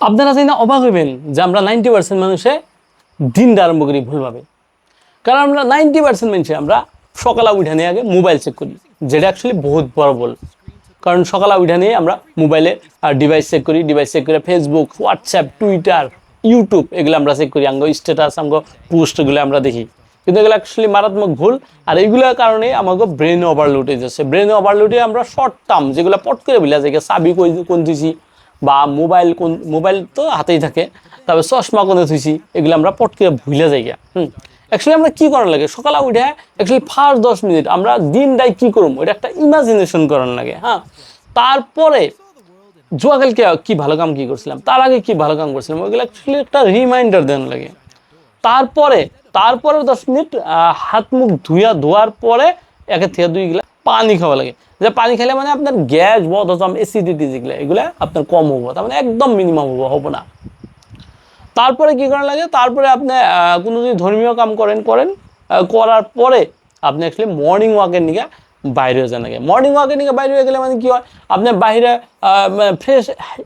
আপনারা চাই না অবাক হইবেন যে আমরা 90% মানুষে দিনটা আরম্ভ করি ভুলভাবে। কারণ আমরা 90% মানুষে আমরা সকালে উঠে নিয়ে আগে মোবাইল চেক করি, যেটা অ্যাকচুয়ালি বহুত বড় ভুল। কারণ সকালে উঠে নিয়ে আমরা মোবাইলে ডিভাইস চেক করি, ডিভাইস চেক করে ফেসবুক, হোয়াটসঅ্যাপ, টুইটার, ইউটিউব এগুলো আমরা চেক করি, আঙ্গ স্ট্যাটাস, আঙ্গ পোস্টগুলো আমরা দেখি। কিন্তু এগুলো অ্যাকচুয়ালি মারাত্মক ভুল। আর এইগুলোর কারণে আমাকে ব্রেন ওভারলোড হয়ে যাচ্ছে। ব্রেন ওভারলোডে আমরা শর্ট টার্ম যেগুলো পট করে বলে যায়, চাবি কোন দিছি বা মোবাইল তো হাতেই থাকে, তবে চশমা কোনে থুইছি এগুলো আমরা পট করে ভুলে যাই। অ্যাকচুয়ালি আমরা কী করার লাগে, সকালে উঠে অ্যাকচুয়ালি ফার্স্ট 10 মিনিট আমরা দিনটাই কী করবো এটা একটা ইমাজিনেশন করার লাগে। তারপরে জুয়াকালকে কি ভালো কাম কি করছিলাম, তার আগে কি ভালো কাম করছিলাম, ওইগুলো অ্যাকচুয়ালি একটা রিমাইন্ডার দেন লাগে। তারপরে 10 মিনিট হাত মুখ ধোয়ার পরে 1 থেকে 2 গ্লাস পানি খাওয়া লাগে। যে পানি খেলে মানে আপনার গ্যাস, বদহজম, অ্যাসিডিটি যেগুলো এগুলো আপনার কম হবো, তার মানে একদম মিনিমাম হবো না। তারপরে কি করা লাগে, তারপরে আপনি কোনো যদি ধর্মীয় কাম করার পরে আপনি অ্যাকচুয়ালি মর্নিং ওয়াকের নিকে বাইরে হয়ে যান। আগে মর্নিং ওয়াকের নিকে বাইরে হয়ে গেলে মানে কি হয়, আপনি বাইরে ফ্রেশ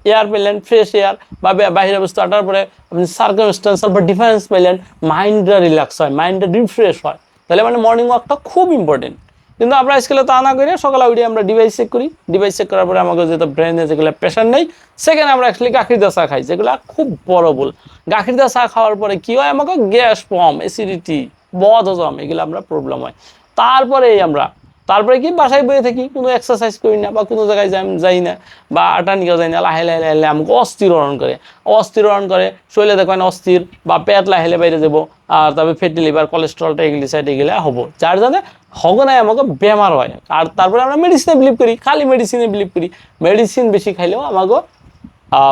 এয়ার পেলেন, ফ্রেশ এয়ার বা বাইরে বস্তু আটার পরে আপনি সার্কামস্টেন্সাল বা ডিফারেন্স পেলেন, মাইন্ডটা রিল্যাক্স হয়, মাইন্ডটা রিফ্রেশ হয়। তাহলে মানে মর্নিং ওয়াকটা খুব ইম্পর্টেন্ট। কিন্তু আমরা আজকালে তা না করে সকালে উঠে আমরা ডিভাইস চেক করি, ডিভাইস চেক করার পরে আমাকে যেহেতু ব্রেনে যেগুলো প্রেশার নেই, সেখানে আমরা অ্যাকচুয়ালি গাখির দা চা খাই, যেগুলো খুব বড় ভুল। গাখির দা চা খাওয়ার পরে কী হয়, আমাকে গ্যাস ফর্ম, অ্যাসিডিটি, বদহজম এগুলো আমরা প্রবলেম হয়। তারপরে কি বাসায় বসে থাকি, কোনো এক্সারসাইজ করি না বা কোনো জায়গায় যাই না বা আটানিকেও যাই না, লাহে আমাকে অস্থিরণ করে শরীরে দেখবেন অস্থির বা পেট লাহেলে বাইরে যাবো, আর তারপরে ফ্যাটি লিভার, কোলেস্ট্রলটা এগুলি সাইড এগুলো হবো, যার জন্য হগনায় আমাকে বেমার হয়। আর তারপরে আমরা মেডিসিনে বিলিভ করি, খালি মেডিসিনে বিলিভ করি। মেডিসিন বেশি খাইলেও আমাকে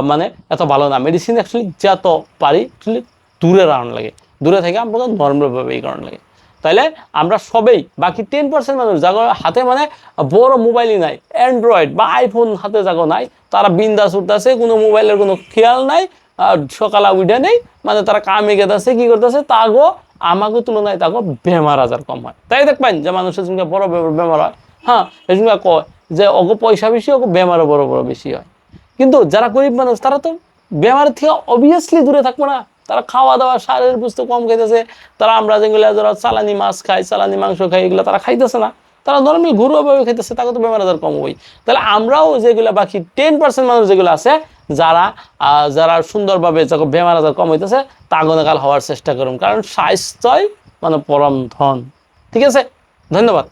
মানে এত ভালো না। মেডিসিন অ্যাকচুয়ালি যত পারি অ্যাকচুয়ালি দূরে রাখা লাগে, দূরে থেকে আমাকে নর্মালভাবে এই কারণ লাগে। তাইলে আমরা সবেই বাকি 10% মানুষ যাগো হাতে মানে বড় মোবাইলই নাই, অ্যান্ড্রয়েড বা আইফোন হাতে যাগো নাই, তারা বিন্দাস উঠতেছে, কোনো মোবাইলের কোনো খেয়াল নাই, সকালে উঠে নেই, মানে তারা কামে গেতেছে, কী করতেছে, তাগো আমাকে তুলনায় তাগো বেমার আজার কম হয়। তাই দেখবেন যে মানুষের সঙ্গে বড় বেমার হয়, এই সঙ্গে কয় যে ওগো পয়সা বেশি, ওগো বেমারও বড় বেশি হয়। কিন্তু যারা গরিব মানুষ তারা তো বেমারের থেকে অবভিয়াসলি দূরে থাকবো না। তারা খাওয়া দাওয়া সারের বস্তু কম খাইতেছে, তারা আমরা যেগুলো যারা চালানি মাছ খাই, চালানি মাংস খাই, এগুলো তারা খাইতেছে না, তারা নর্মাল ঘরোয়াভাবে খাইতেছে, তাকে তো বেমার আজার কম হই। তাহলে আমরাও যেগুলো বাকি 10% মানুষ যেগুলো আছে যারা সুন্দরভাবে যখন বেমার আজার কম হইতেছে তাগনকাল হওয়ার চেষ্টা করুন, কারণ স্বাস্থ্যই মানে পরম ধন। ঠিক আছে, ধন্যবাদ।